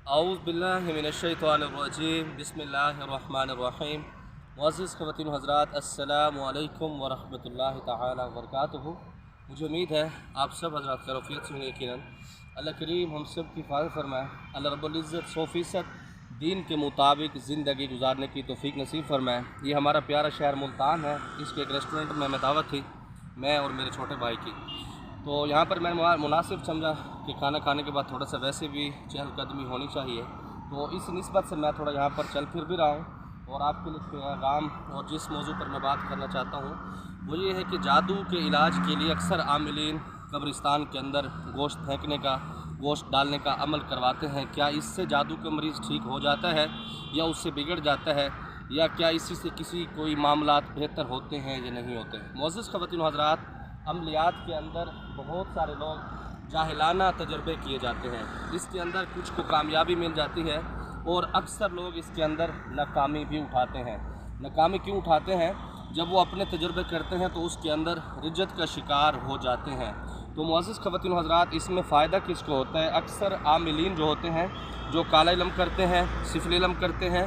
اعوذ باللہ من الشیطان الرجیم بسم اللہ الرحمن الرحیم۔ معزز خواتین و حضرات، السلام علیکم ورحمۃ اللہ تعالی وبرکاتہ۔ مجھے امید ہے آپ سب حضرات خیریت سے ہوں۔ یقیناً اللہ کریم ہم سب کی حفاظت فرمائے، اللہ رب العزت 100% دین کے مطابق زندگی گزارنے کی توفیق نصیب فرمائے۔ یہ ہمارا پیارا شہر ملتان ہے، اس کے ایک ریسٹورنٹ میں ہمیں دعوت تھی، میں اور میرے چھوٹے بھائی کی، تو یہاں پر میں مناسب سمجھا کہ کھانا کھانے کے بعد تھوڑا سا ویسے بھی چہل قدمی ہونی چاہیے، تو اس نسبت سے میں تھوڑا یہاں پر چل پھر بھی رہا ہوں اور آپ کے لیے پیغام اور جس موضوع پر میں بات کرنا چاہتا ہوں وہ یہ ہے کہ جادو کے علاج کے لیے اکثر عاملین قبرستان کے اندر گوشت پھینکنے کا، گوشت ڈالنے کا عمل کرواتے ہیں۔ کیا اس سے جادو کا مریض ٹھیک ہو جاتا ہے یا اس سے بگڑ جاتا ہے، یا کیا اسی سے کسی کوئی معاملات بہتر ہوتے ہیں یا نہیں ہوتے؟ معزز خواتین و حضرات، عملیات کے اندر بہت سارے لوگ جاہلانہ تجربے کیے جاتے ہیں، اس کے اندر کچھ کو کامیابی مل جاتی ہے اور اکثر لوگ اس کے اندر ناکامی بھی اٹھاتے ہیں۔ ناکامی کیوں اٹھاتے ہیں؟ جب وہ اپنے تجربے کرتے ہیں تو اس کے اندر رجت کا شکار ہو جاتے ہیں۔ تو معزز خواتین و حضرات، اس میں فائدہ کس کو ہوتا ہے؟ اکثر عاملین جو ہوتے ہیں، جو کالا علم کرتے ہیں، سفلی علم کرتے ہیں،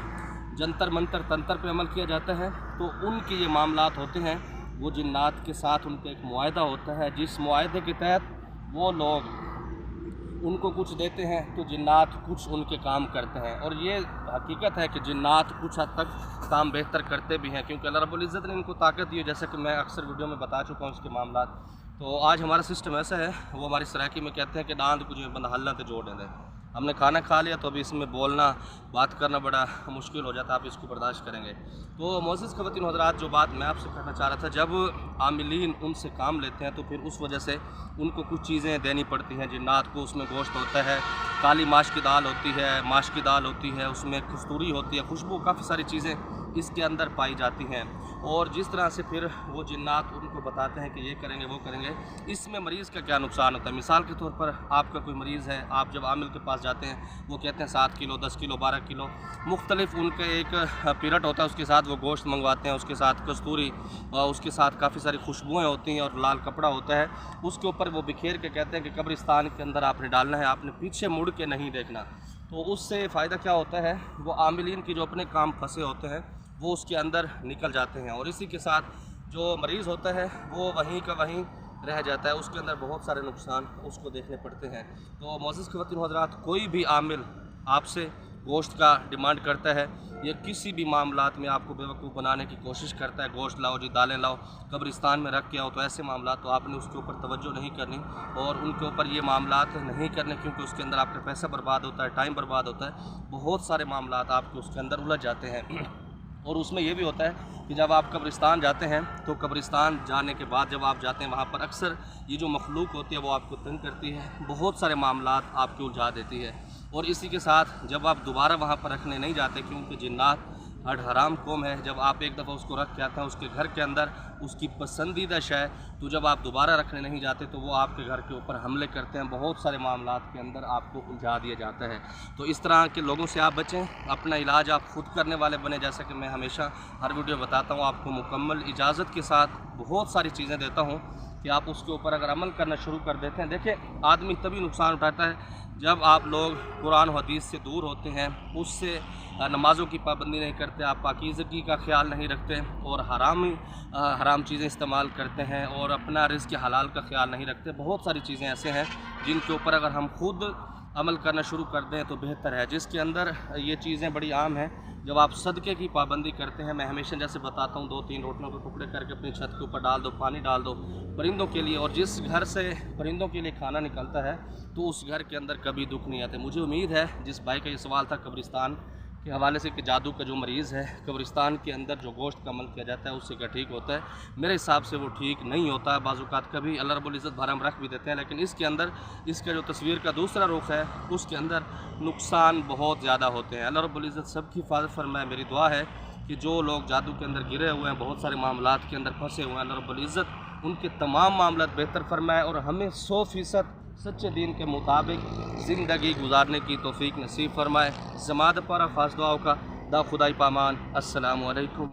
جنتر منتر تنتر پہ عمل کیا جاتا ہے، تو ان کے یہ معاملات ہوتے ہیں۔ وہ جنات کے ساتھ ان کا ایک معاہدہ ہوتا ہے، جس معاہدے کے تحت وہ لوگ ان کو کچھ دیتے ہیں تو جنات کچھ ان کے کام کرتے ہیں، اور یہ حقیقت ہے کہ جنات کچھ حد تک کام بہتر کرتے بھی ہیں، کیونکہ اللہ رب العزت نے ان کو طاقت دی ہے، جیسا کہ میں اکثر ویڈیو میں بتا چکا ہوں اس کے معاملات۔ تو آج ہمارا سسٹم ایسا ہے، وہ ہماری سرائکی میں کہتے ہیں کہ ڈاند کچھ بندہ ہلنا تو جوڑ دیں۔ ہم نے کھانا کھا لیا تو ابھی اس میں بولنا، بات کرنا بڑا مشکل ہو جاتا ہے، آپ اس کو برداشت کریں گے۔ تو معزز خواتین و حضرات، جو بات میں آپ سے کرنا چاہ رہا تھا، جب عاملین ان سے کام لیتے ہیں تو پھر اس وجہ سے ان کو کچھ چیزیں دینی پڑتی ہیں جنات کو۔ اس میں گوشت ہوتا ہے، کالی ماش کی دال ہوتی ہے، ماش کی دال ہوتی ہے، اس میں کستوری ہوتی ہے، خوشبو، کافی ساری چیزیں اس کے اندر پائی جاتی ہیں، اور جس طرح سے پھر وہ جنات ان کو بتاتے ہیں کہ یہ کریں گے وہ کریں گے، اس میں مریض کا کیا نقصان ہوتا ہے؟ مثال کے طور پر آپ کا کوئی مریض ہے، آپ جب عامل کے پاس جاتے ہیں، وہ کہتے ہیں 7 کلو 10 کلو 12 کلو مختلف ان کا ایک پیرٹ ہوتا ہے، اس کے ساتھ وہ گوشت منگواتے ہیں، اس کے ساتھ کستوری اور اس کے ساتھ کافی ساری خوشبوئیں ہوتی ہیں اور لال کپڑا ہوتا ہے، اس کے اوپر وہ بکھیر کے کہتے ہیں کہ قبرستان کے اندر آپ نے ڈالنا ہے، آپ نے پیچھے مڑ کے نہیں دیکھنا۔ تو اس سے فائدہ کیا ہوتا ہے؟ وہ عاملین کی جو اپنے کام پھنسے ہوتے ہیں وہ اس کے اندر نکل جاتے ہیں، اور اسی کے ساتھ جو مریض ہوتا ہے وہ وہیں کا وہیں رہ جاتا ہے، اس کے اندر بہت سارے نقصان اس کو دیکھنے پڑتے ہیں۔ تو معزز خواتین و حضرات، کوئی بھی عامل آپ سے گوشت کا ڈیمانڈ کرتا ہے یا کسی بھی معاملات میں آپ کو بیوقوف بنانے کی کوشش کرتا ہے، گوشت لاؤ جی، دالیں لاؤ، قبرستان میں رکھ کے آؤ، تو ایسے معاملات تو آپ نے اس کے اوپر توجہ نہیں کرنی اور ان کے اوپر یہ معاملات نہیں کرنے، کیونکہ اس کے اندر آپ کا پیسہ برباد ہوتا ہے، ٹائم برباد ہوتا ہے، بہت سارے معاملات آپ کے اس کے اندر الجھ جاتے ہیں۔ اور اس میں یہ بھی ہوتا ہے کہ جب آپ قبرستان جاتے ہیں تو قبرستان جانے کے بعد جب آپ جاتے ہیں وہاں پر اکثر یہ جو مخلوق ہوتی ہے وہ آپ کو تنگ کرتی ہے، بہت سارے معاملات آپ کو الجھا دیتی ہے، اور اسی کے ساتھ جب آپ دوبارہ وہاں پر رکھنے نہیں جاتے، کیونکہ جنات ہڈ حرام قوم ہے، جب آپ ایک دفعہ اس کو رکھ کے آتے ہیں اس کے گھر کے اندر اس کی پسندیدہ شے، تو جب آپ دوبارہ رکھنے نہیں جاتے تو وہ آپ کے گھر کے اوپر حملے کرتے ہیں، بہت سارے معاملات کے اندر آپ کو الجھا دیا جاتا ہے۔ تو اس طرح کے لوگوں سے آپ بچیں، اپنا علاج آپ خود کرنے والے بنیں، جیسا کہ میں ہمیشہ ہر ویڈیو بتاتا ہوں، آپ کو مکمل اجازت کے ساتھ بہت ساری چیزیں دیتا ہوں کہ آپ اس کے اوپر اگر عمل کرنا شروع کر دیتے ہیں۔ دیکھیں، آدمی تبھی نقصان اٹھاتا ہے جب آپ لوگ قرآن و حدیث سے دور ہوتے ہیں، اس سے نمازوں کی پابندی نہیں کرتے، آپ پاکیزگی کا خیال نہیں رکھتے اور حرام چیزیں استعمال کرتے ہیں اور اپنا رزق حلال کا خیال نہیں رکھتے۔ بہت ساری چیزیں ایسے ہیں جن کے اوپر اگر ہم خود عمل کرنا شروع کر دیں تو بہتر ہے، جس کے اندر یہ چیزیں بڑی عام ہیں۔ جب آپ صدقے کی پابندی کرتے ہیں، میں ہمیشہ جیسے بتاتا ہوں، 2-3 روٹیوں کے ٹکڑے کر کے اپنی چھت کے اوپر ڈال دو، پانی ڈال دو پرندوں کے لیے، اور جس گھر سے پرندوں کے لیے کھانا نکلتا ہے تو اس گھر کے اندر کبھی دکھ نہیں آتے۔ مجھے امید ہے جس بھائی کا یہ سوال تھا قبرستان کے حوالے سے کہ جادو کا جو مریض ہے قبرستان کے اندر جو گوشت کا عمل کیا جاتا ہے اس سے کیا ٹھیک ہوتا ہے؟ میرے حساب سے وہ ٹھیک نہیں ہوتا ہے، بعض اوقات کبھی اللہ رب العزت بھرم رکھ بھی دیتے ہیں، لیکن اس کے اندر اس کا جو تصویر کا دوسرا رخ ہے اس کے اندر نقصان بہت زیادہ ہوتے ہیں۔ اللہ رب العزت سب کی حفاظت فرمائے۔ میری دعا ہے کہ جو لوگ جادو کے اندر گرے ہوئے ہیں، بہت سارے معاملات کے اندر پھنسے ہوئے ہیں، اللہ رب العزت ان کے تمام معاملات بہتر فرمائے اور ہمیں 100% سچے دین کے مطابق زندگی گزارنے کی توفیق نصیب فرمائے۔ زماد پارا خاص دعاؤں کا دا خدائی پامان۔ السلام علیکم۔